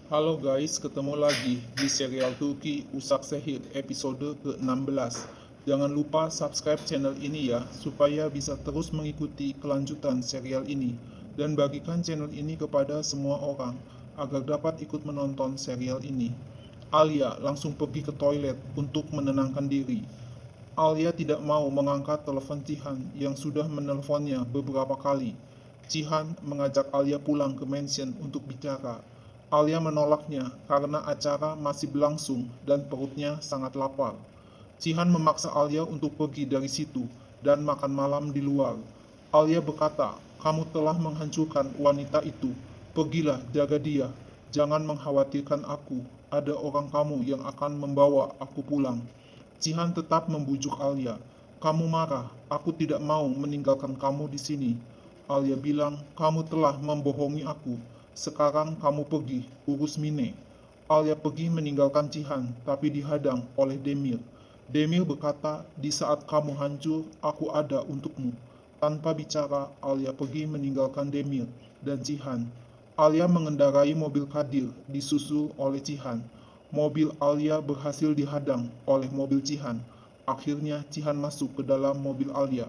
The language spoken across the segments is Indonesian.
Halo guys, ketemu lagi di serial Turki Usak Sehir episode ke-16. Jangan lupa subscribe channel ini ya, supaya bisa terus mengikuti kelanjutan serial ini. Dan bagikan channel ini kepada semua orang, agar dapat ikut menonton serial ini. Alia langsung pergi ke toilet untuk menenangkan diri. Alia tidak mau mengangkat telepon Cihan yang sudah menelponnya beberapa kali. Cihan mengajak Alia pulang ke mansion untuk bicara. Alia menolaknya karena acara masih berlangsung dan perutnya sangat lapar. Cihan memaksa Alia untuk pergi dari situ dan makan malam di luar. Alia berkata, "Kamu telah menghancurkan wanita itu. Pergilah jaga dia. Jangan mengkhawatirkan aku. Ada orang kamu yang akan membawa aku pulang." Cihan tetap membujuk Alia. "Kamu marah, aku tidak mau meninggalkan kamu di sini." Alia bilang, "Kamu telah membohongi aku. Sekarang kamu pergi, urus Mine." Alia pergi meninggalkan Cihan, tapi dihadang oleh Demir. Demir berkata, "Di saat kamu hancur, aku ada untukmu." Tanpa bicara, Alia pergi meninggalkan Demir dan Cihan. Alia mengendarai mobil Kadir, disusul oleh Cihan. Mobil Alia berhasil dihadang oleh mobil Cihan. Akhirnya Cihan masuk ke dalam mobil Alia.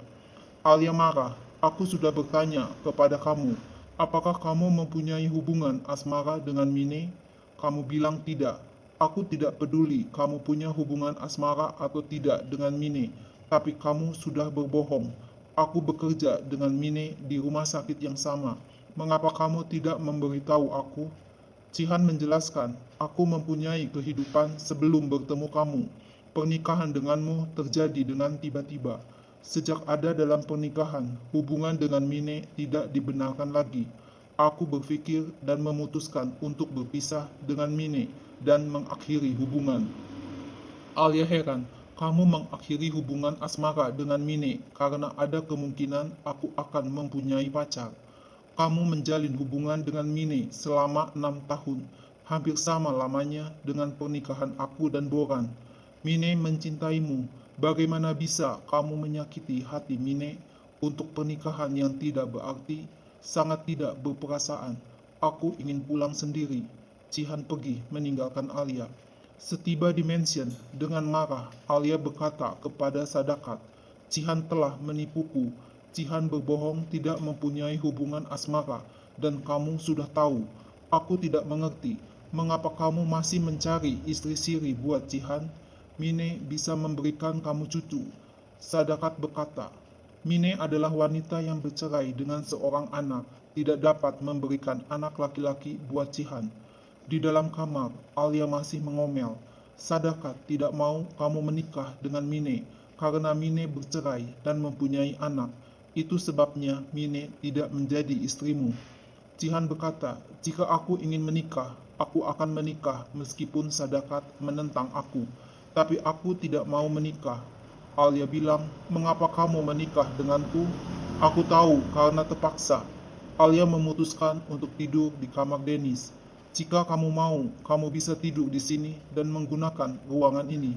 Alia marah. "Aku sudah bertanya kepada kamu, apakah kamu mempunyai hubungan asmara dengan Mine? Kamu bilang tidak. Aku tidak peduli kamu punya hubungan asmara atau tidak dengan Mine, tapi kamu sudah berbohong. Aku bekerja dengan Mine di rumah sakit yang sama. Mengapa kamu tidak memberitahu aku?" Cihan menjelaskan, "Aku mempunyai kehidupan sebelum bertemu kamu. Pernikahan denganmu terjadi dengan tiba-tiba. Sejak ada dalam pernikahan, hubungan dengan Mine tidak dibenarkan lagi. Aku berpikir dan memutuskan untuk berpisah dengan Mine dan mengakhiri hubungan." Alia heran, "Kamu mengakhiri hubungan asmara dengan Mine karena ada kemungkinan aku akan mempunyai pacar. Kamu menjalin hubungan dengan Mine selama 6 tahun, hampir sama lamanya dengan pernikahan aku dan Boran. Mine mencintaimu. Bagaimana bisa kamu menyakiti hati Mine untuk pernikahan yang tidak berarti, sangat tidak berperasaan? Aku ingin pulang sendiri." Cihan pergi meninggalkan Alia. Setiba di mansion, dengan marah, Alia berkata kepada Sadakat, "Cihan telah menipuku. Cihan berbohong tidak mempunyai hubungan asmara, dan kamu sudah tahu. Aku tidak mengerti, mengapa kamu masih mencari istri siri buat Cihan? Mine bisa memberikan kamu cucu." Sadakat berkata, "Mine adalah wanita yang bercerai dengan seorang anak, tidak dapat memberikan anak laki-laki buat Cihan." Di dalam kamar, Alia masih mengomel, "Sadakat tidak mau kamu menikah dengan Mine karena Mine bercerai dan mempunyai anak. Itu sebabnya Mine tidak menjadi istrimu." Cihan berkata, "Jika aku ingin menikah, aku akan menikah meskipun Sadakat menentang aku. Tapi aku tidak mau menikah." Alia bilang, "Mengapa kamu menikah denganku?" "Aku tahu karena terpaksa." Alia memutuskan untuk tidur di kamar Dennis. "Jika kamu mau, kamu bisa tidur di sini dan menggunakan ruangan ini."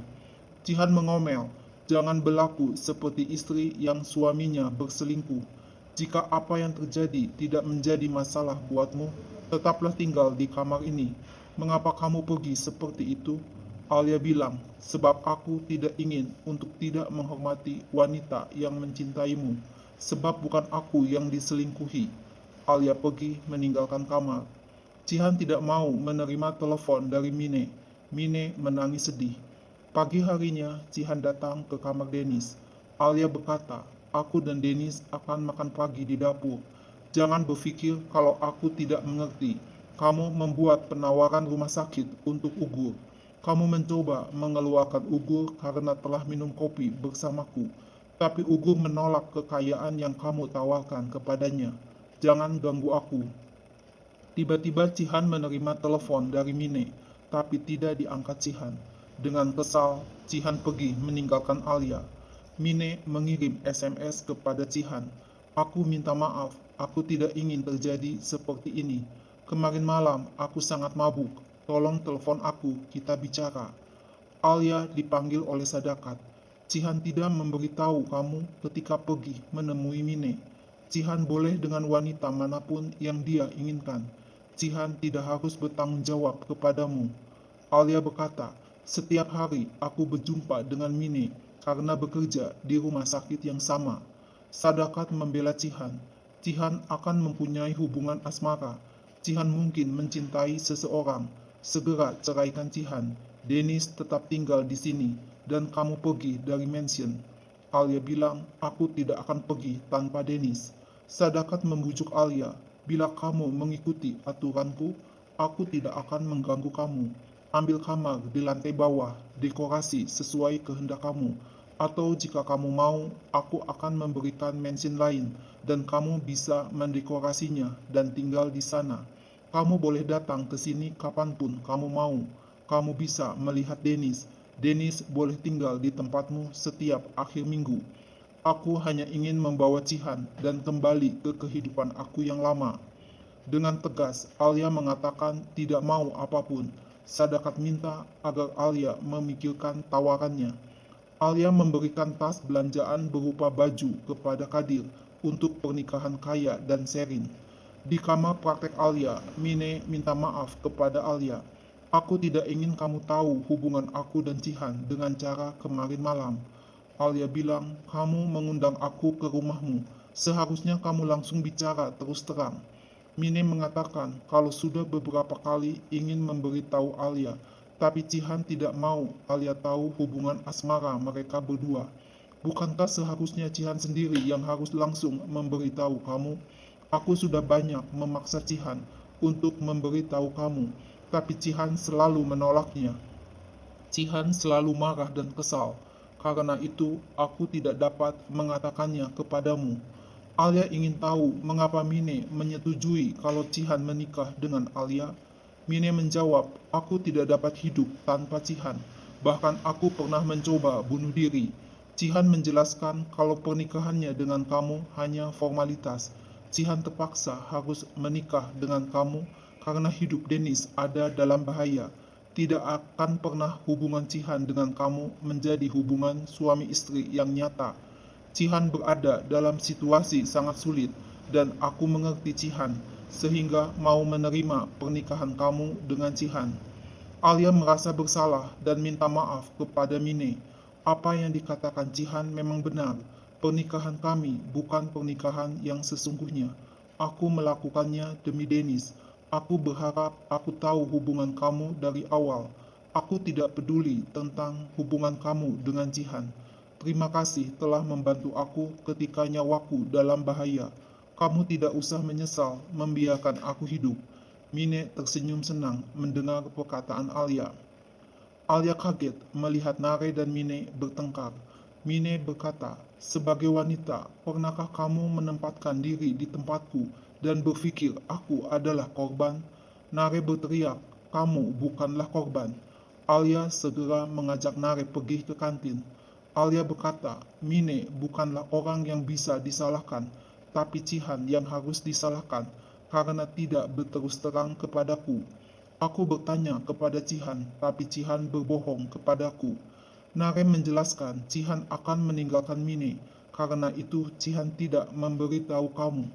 Cihan mengomel, "Jangan berlaku seperti istri yang suaminya berselingkuh. Jika apa yang terjadi tidak menjadi masalah buatmu, tetaplah tinggal di kamar ini. Mengapa kamu pergi seperti itu?" Alia bilang, "Sebab aku tidak ingin untuk tidak menghormati wanita yang mencintaimu. Sebab bukan aku yang diselingkuhi." Alia pergi meninggalkan kamar. Cihan tidak mau menerima telepon dari Mine. Mine menangis sedih. Pagi harinya, Cihan datang ke kamar Dennis. Alia berkata, "Aku dan Dennis akan makan pagi di dapur. Jangan berpikir kalau aku tidak mengerti. Kamu membuat penawaran rumah sakit untuk Ugur. Kamu mencoba mengeluarkan Ugur karena telah minum kopi bersamaku. Tapi Ugur menolak kekayaan yang kamu tawarkan kepadanya. Jangan ganggu aku." Tiba-tiba Cihan menerima telepon dari Mine, tapi tidak diangkat Cihan. Dengan kesal, Cihan pergi meninggalkan Alia. Mine mengirim SMS kepada Cihan, "Aku minta maaf, aku tidak ingin terjadi seperti ini. Kemarin malam aku sangat mabuk. Tolong telepon aku, kita bicara." Alia dipanggil oleh Sadakat. "Cihan tidak memberitahu kamu ketika pergi menemui Mine. Cihan boleh dengan wanita manapun yang dia inginkan. Cihan tidak harus bertanggung jawab kepadamu. Alia berkata, setiap hari aku berjumpa dengan Mine karena bekerja di rumah sakit yang sama. Sadakat membela Cihan. Cihan akan mempunyai hubungan asmara. Cihan mungkin mencintai seseorang. Segera ceraikan Cihan. Dennis tetap tinggal di sini dan kamu pergi dari mansion. Alia bilang, aku tidak akan pergi tanpa Dennis. Sadakat membujuk Alia, bila kamu mengikuti aturanku, aku tidak akan mengganggu kamu. Ambil kamar di lantai bawah, dekorasi sesuai kehendak kamu. Atau jika kamu mau, aku akan memberikan mansion lain dan kamu bisa mendekorasinya dan tinggal di sana. Kamu boleh datang ke sini kapanpun kamu mau. Kamu bisa melihat Dennis. Dennis boleh tinggal di tempatmu setiap akhir minggu. Aku hanya ingin membawa Cihan dan kembali ke kehidupan aku yang lama. Dengan tegas, Alia mengatakan tidak mau apapun. Sadakat minta agar Alia memikirkan tawarannya. Alia memberikan tas belanjaan berupa baju kepada Kadir untuk pernikahan Kaya dan Sherin. Di kamar praktek Alia, Mine minta maaf kepada Alia. Aku tidak ingin kamu tahu hubungan aku dan Cihan dengan cara kemarin malam. Alia bilang, kamu mengundang aku ke rumahmu. Seharusnya kamu langsung bicara terus terang. Mine mengatakan kalau sudah beberapa kali ingin memberitahu Alia, tapi Cihan tidak mau Alia tahu hubungan asmara mereka berdua. Bukankah seharusnya Cihan sendiri yang harus langsung memberitahu kamu? Aku sudah banyak memaksa Cihan untuk memberitahu kamu, tapi Cihan selalu menolaknya. Cihan selalu marah dan kesal. Karena itu, aku tidak dapat mengatakannya kepadamu. Alia ingin tahu mengapa Mine menyetujui kalau Cihan menikah dengan Alia. Mine menjawab, aku tidak dapat hidup tanpa Cihan. Bahkan aku pernah mencoba bunuh diri. Cihan menjelaskan kalau pernikahannya dengan kamu hanya formalitas. Cihan terpaksa harus menikah dengan kamu karena hidup Dennis ada dalam bahaya. Tidak akan pernah hubungan Cihan dengan kamu menjadi hubungan suami istri yang nyata. Cihan berada dalam situasi sangat sulit dan aku mengerti Cihan sehingga mau menerima pernikahan kamu dengan Cihan. Alia merasa bersalah dan minta maaf kepada Mine. Apa yang dikatakan Cihan memang benar. Pernikahan kami bukan pernikahan yang sesungguhnya. Aku melakukannya demi Dennis. Aku berharap aku tahu hubungan kamu dari awal. Aku tidak peduli tentang hubungan kamu dengan Cihan. Terima kasih telah membantu aku ketika nyawaku dalam bahaya. Kamu tidak usah menyesal membiarkan aku hidup. Mine tersenyum senang mendengar perkataan Alia. Alia kaget melihat Nare dan Mine bertengkar. Mine berkata, sebagai wanita, pernahkah kamu menempatkan diri di tempatku dan berpikir aku adalah korban? Nare berteriak, kamu bukanlah korban. Alia segera mengajak Nare pergi ke kantin. Alia berkata, Mine bukanlah orang yang bisa disalahkan, tapi Cihan yang harus disalahkan karena tidak berterus terang kepadaku. Aku bertanya kepada Cihan, tapi Cihan berbohong kepadaku. Nare menjelaskan Cihan akan meninggalkan Mine, karena itu Cihan tidak memberitahu kamu.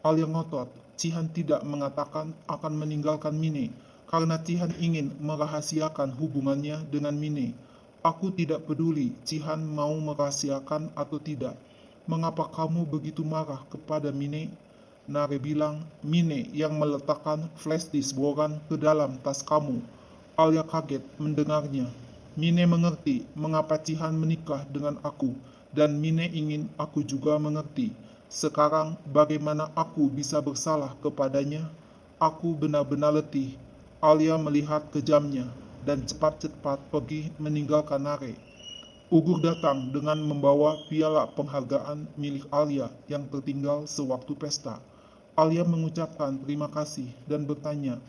Alia ngotot, Cihan tidak mengatakan akan meninggalkan Mine, karena Cihan ingin merahasiakan hubungannya dengan Mine. Aku tidak peduli Cihan mau merahasiakan atau tidak. Mengapa kamu begitu marah kepada Mine? Nare bilang, Mine yang meletakkan flash disk Boran ke dalam tas kamu. Alia kaget mendengarnya. Mine mengerti mengapa Cihan menikah dengan aku, dan Mine ingin aku juga mengerti. Sekarang bagaimana aku bisa bersalah kepadanya? Aku benar-benar letih. Alia melihat ke jamnya dan cepat-cepat pergi meninggalkan Nare. Ugur datang dengan membawa piala penghargaan milik Alia yang tertinggal sewaktu pesta. Alia mengucapkan terima kasih dan bertanya,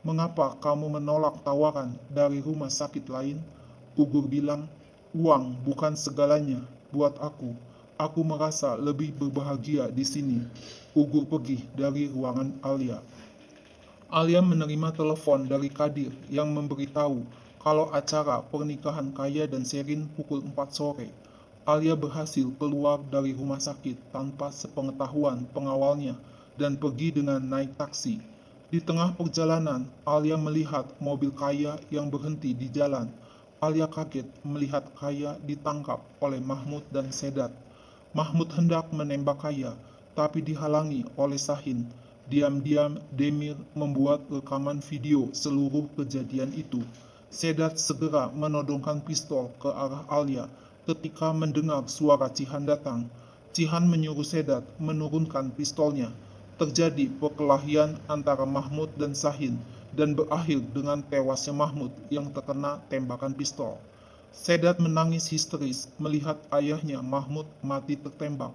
mengapa kamu menolak tawaran dari rumah sakit lain? Ugur bilang, uang bukan segalanya buat aku. Aku merasa lebih berbahagia di sini. Ugur pergi dari ruangan Alia. Alia menerima telepon dari Kadir yang memberitahu kalau acara pernikahan Kaya dan Sherin pukul 4 sore. Alia berhasil keluar dari rumah sakit tanpa sepengetahuan pengawalnya dan pergi dengan naik taksi. Di tengah perjalanan, Alia melihat mobil Kaya yang berhenti di jalan. Alia kaget melihat Kaya ditangkap oleh Mahmud dan Sedat. Mahmud hendak menembak Kaya, tapi dihalangi oleh Sahin. Diam-diam Demir membuat rekaman video seluruh kejadian itu. Sedat segera menodongkan pistol ke arah Alia ketika mendengar suara Cihan datang. Cihan menyuruh Sedat menurunkan pistolnya. Terjadi perkelahian antara Mahmud dan Sahin dan berakhir dengan tewasnya Mahmud yang terkena tembakan pistol. Sedat menangis histeris melihat ayahnya Mahmud mati tertembak.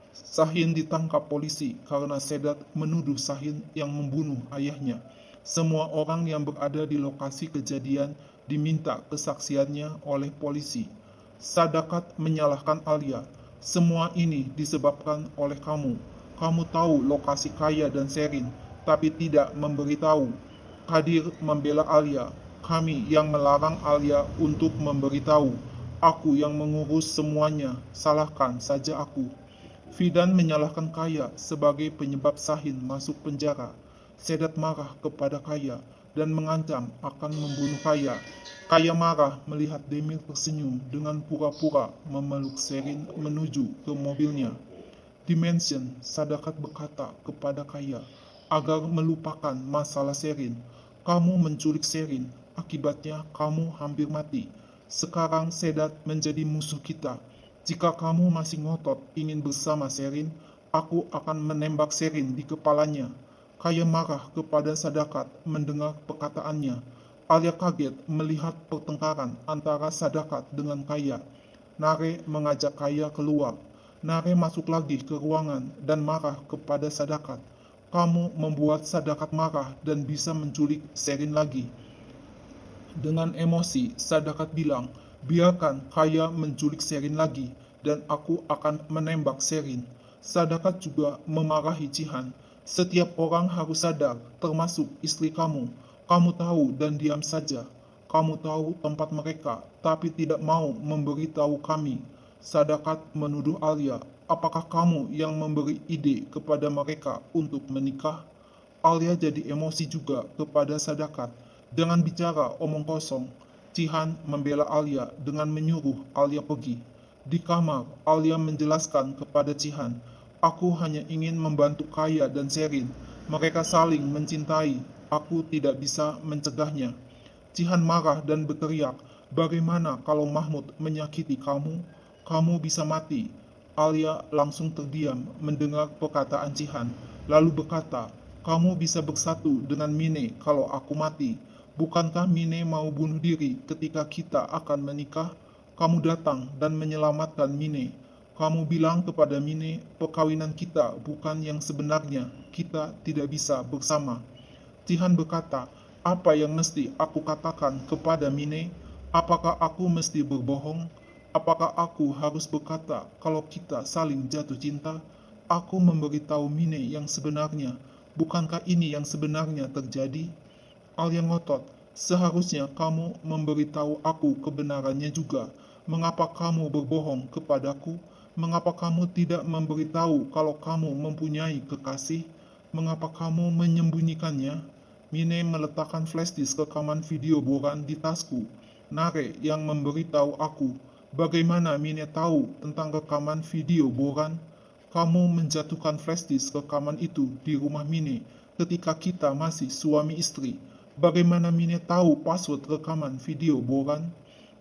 Sahin ditangkap polisi karena Sedat menuduh Sahin yang membunuh ayahnya. Semua orang yang berada di lokasi kejadian diminta kesaksiannya oleh polisi. Sadakat menyalahkan Alia. Semua ini disebabkan oleh kamu. Kamu tahu lokasi Kaya dan Sherin, tapi tidak memberitahu. Kadir membela Alia. Kami yang melarang Alia untuk memberitahu. Aku yang mengurus semuanya. Salahkan saja aku. Fidan menyalahkan Kaya sebagai penyebab Sahin masuk penjara. Sedat marah kepada Kaya dan mengancam akan membunuh Kaya. Kaya marah melihat Demir tersenyum dengan pura-pura memeluk Sherin menuju ke mobilnya. Dimension, Sadakat berkata kepada Kaya agar melupakan masalah Sherin. Kamu menculik Sherin, akibatnya kamu hampir mati. Sekarang Sedat menjadi musuh kita. Jika kamu masih ngotot ingin bersama Sherin, aku akan menembak Sherin di kepalanya. Kaya marah kepada Sadakat mendengar perkataannya. Alia kaget melihat pertengkaran antara Sadakat dengan Kaya. Nare mengajak Kaya keluar. Nare masuk lagi ke ruangan dan marah kepada Sadakat. Kamu membuat Sadakat marah dan bisa menculik Sherin lagi. Dengan emosi, Sadakat bilang, biarkan Kaya menculik Sherin lagi dan aku akan menembak Sherin. Sadakat juga memarahi Cihan. Setiap orang harus sadar, termasuk istri kamu. Kamu tahu dan diam saja. Kamu tahu tempat mereka, tapi tidak mau memberitahu kami. Sadakat menuduh Alia, apakah kamu yang memberi ide kepada mereka untuk menikah? Alia jadi emosi juga kepada Sadakat. Dengan bicara omong kosong, Cihan membela Alia dengan menyuruh Alia pergi. Di kamar, Alia menjelaskan kepada Cihan, aku hanya ingin membantu Kaya dan Sherin. Mereka saling mencintai, aku tidak bisa mencegahnya. Cihan marah dan berteriak, bagaimana kalau Mahmud menyakiti kamu? Kamu bisa mati. Alia langsung terdiam mendengar perkataan Cihan, lalu berkata, kamu bisa bersatu dengan Mine kalau aku mati. Bukankah Mine mau bunuh diri ketika kita akan menikah? Kamu datang dan menyelamatkan Mine. Kamu bilang kepada Mine, perkawinan kita bukan yang sebenarnya, kita tidak bisa bersama. Cihan berkata, apa yang mesti aku katakan kepada Mine? Apakah aku mesti berbohong? Apakah aku harus berkata kalau kita saling jatuh cinta? Aku memberitahu Mine yang sebenarnya. Bukankah ini yang sebenarnya terjadi? Alia ngotot, seharusnya kamu memberitahu aku kebenarannya juga. Mengapa kamu berbohong kepadaku? Mengapa kamu tidak memberitahu kalau kamu mempunyai kekasih? Mengapa kamu menyembunyikannya? Mine meletakkan flash disk rekaman video Boran di tasku. Nare yang memberitahu aku. Bagaimana Mine tahu tentang rekaman video Boran? Kamu menjatuhkan flash disk rekaman itu di rumah Mine ketika kita masih suami istri. Bagaimana Mine tahu password rekaman video Boran?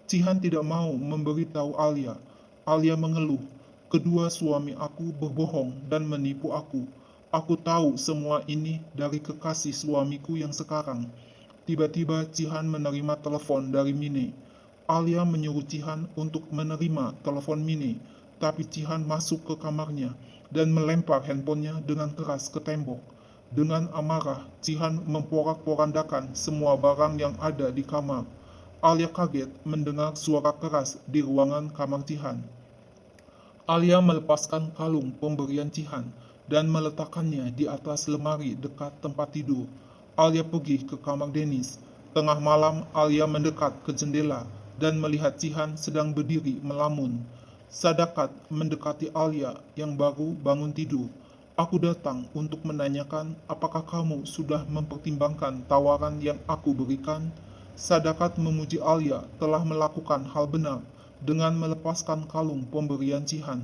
Cihan tidak mau memberitahu Alia. Alia mengeluh, kedua suami aku berbohong dan menipu aku. Aku tahu semua ini dari kekasih suamiku yang sekarang. Tiba-tiba Cihan menerima telepon dari Mine. Alia menyuruh Cihan untuk menerima telepon Mine, tapi Cihan masuk ke kamarnya dan melempar handphonenya dengan keras ke tembok. Dengan amarah, Cihan memporak-porandakan semua barang yang ada di kamar. Alia kaget mendengar suara keras di ruangan kamar Cihan. Alia melepaskan kalung pemberian Cihan dan meletakkannya di atas lemari dekat tempat tidur. Alia pergi ke kamar Dennis. Tengah malam, Alia mendekat ke jendela dan melihat Cihan sedang berdiri melamun. Sadakat mendekati Alia yang baru bangun tidur. Aku datang untuk menanyakan apakah kamu sudah mempertimbangkan tawaran yang aku berikan. Sadakat memuji Alia telah melakukan hal benar dengan melepaskan kalung pemberian Cihan.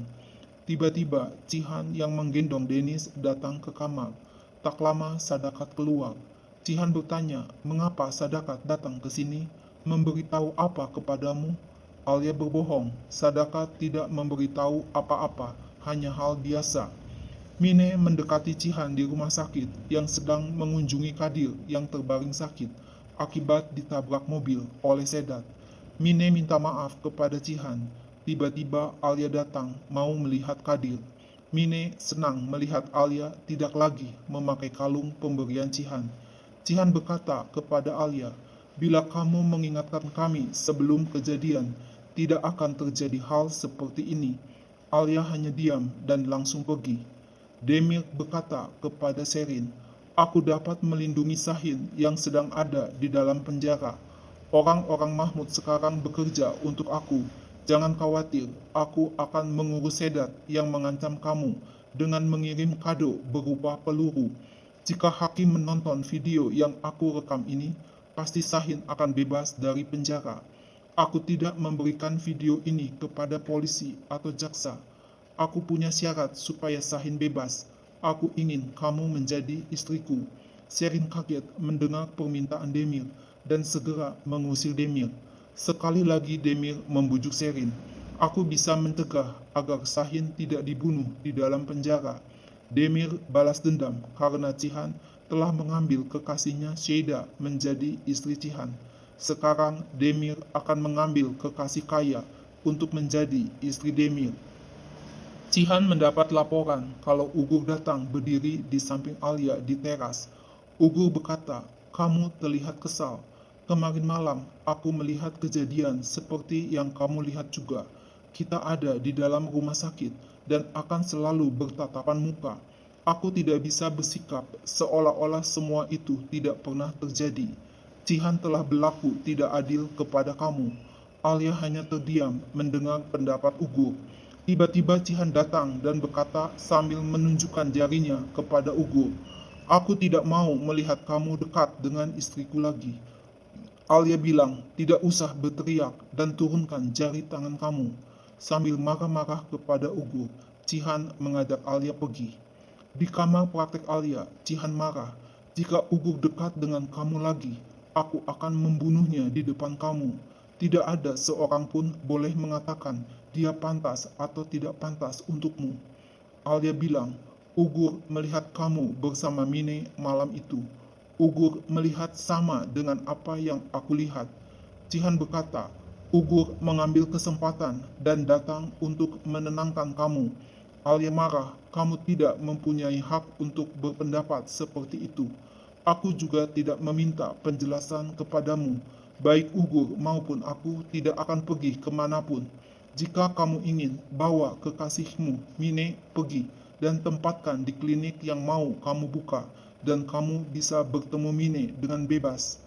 Tiba-tiba Cihan yang menggendong Dennis datang ke kamar. Tak lama Sadakat keluar. Cihan bertanya, mengapa Sadakat datang ke sini? Memberitahu apa kepadamu? Alia berbohong. Sadakat tidak memberitahu apa-apa, hanya hal biasa. Mine mendekati Cihan di rumah sakit yang sedang mengunjungi Kadir yang terbaring sakit akibat ditabrak mobil oleh Sedat. Mine minta maaf kepada Cihan. Tiba-tiba Alia datang mau melihat Kadir. Mine senang melihat Alia tidak lagi memakai kalung pemberian Cihan. Cihan berkata kepada Alia, bila kamu mengingatkan kami sebelum kejadian, tidak akan terjadi hal seperti ini. Alia hanya diam dan langsung pergi. Demir berkata kepada Sherin, aku dapat melindungi Shahin yang sedang ada di dalam penjara. Orang-orang Mahmud sekarang bekerja untuk aku. Jangan khawatir, aku akan mengurus Sedat yang mengancam kamu dengan mengirim kado berupa peluru. Jika hakim menonton video yang aku rekam ini, pasti Shahin akan bebas dari penjara. Aku tidak memberikan video ini kepada polisi atau jaksa. Aku punya syarat supaya Shahin bebas. Aku ingin kamu menjadi istriku. Sherin kaget mendengar permintaan Demir dan segera mengusir Demir. Sekali lagi Demir membujuk Sherin. Aku bisa mencegah agar Shahin tidak dibunuh di dalam penjara. Demir balas dendam karena Cihan telah mengambil kekasihnya Sheida menjadi istri Cihan. Sekarang Demir akan mengambil kekasih kaya untuk menjadi istri Demir. Cihan mendapat laporan kalau Ugur datang berdiri di samping Alia di teras. Ugur berkata, kamu terlihat kesal. Kemarin malam aku melihat kejadian seperti yang kamu lihat juga. Kita ada di dalam rumah sakit dan akan selalu bertatapan muka. Aku tidak bisa bersikap seolah-olah semua itu tidak pernah terjadi. Cihan telah berlaku tidak adil kepada kamu. Alia hanya terdiam mendengar pendapat Ugur. Tiba-tiba Cihan datang dan berkata sambil menunjukkan jarinya kepada Ugur, aku tidak mau melihat kamu dekat dengan istriku lagi. Alia bilang, tidak usah berteriak dan turunkan jari tangan kamu. Sambil marah-marah kepada Ugur, Cihan mengajak Alia pergi. Di kamar praktek Alia, Cihan marah. Jika Ugur dekat dengan kamu lagi, aku akan membunuhnya di depan kamu. Tidak ada seorang pun boleh mengatakan dia pantas atau tidak pantas untukmu. Alia bilang, Ugur melihat kamu bersama Mine malam itu. Ugur melihat sama dengan apa yang aku lihat. Cihan berkata, Ugur mengambil kesempatan dan datang untuk menenangkan kamu. Alia marah, kamu tidak mempunyai hak untuk berpendapat seperti itu. Aku juga tidak meminta penjelasan kepadamu. Baik Ugur maupun aku tidak akan pergi kemanapun. Jika kamu ingin bawa kekasihmu, Mine, pergi dan tempatkan di klinik yang mau kamu buka. Dan kamu bisa bertemu Mine dengan bebas.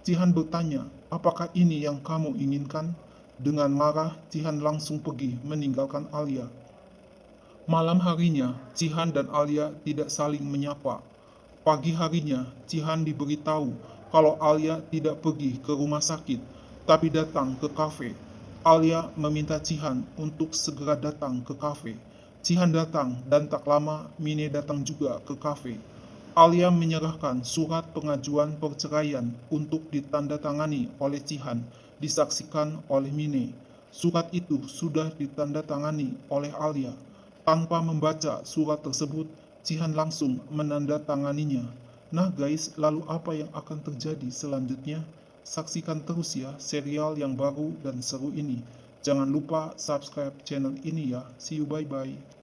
Cihan bertanya, apakah ini yang kamu inginkan? Dengan marah, Cihan langsung pergi meninggalkan Alia. Malam harinya, Cihan dan Alia tidak saling menyapa. Pagi harinya, Cihan diberitahu kalau Alia tidak pergi ke rumah sakit, tapi datang ke kafe. Alia meminta Cihan untuk segera datang ke kafe. Cihan datang dan tak lama Mine datang juga ke kafe. Alia menyerahkan surat pengajuan perceraian untuk ditandatangani oleh Cihan, disaksikan oleh Mine. Surat itu sudah ditandatangani oleh Alia. Tanpa membaca surat tersebut, Cihan langsung menandatanganinya. Nah guys, lalu apa yang akan terjadi selanjutnya? Saksikan terus ya serial yang baru dan seru ini. Jangan lupa subscribe channel ini ya. See you, bye-bye.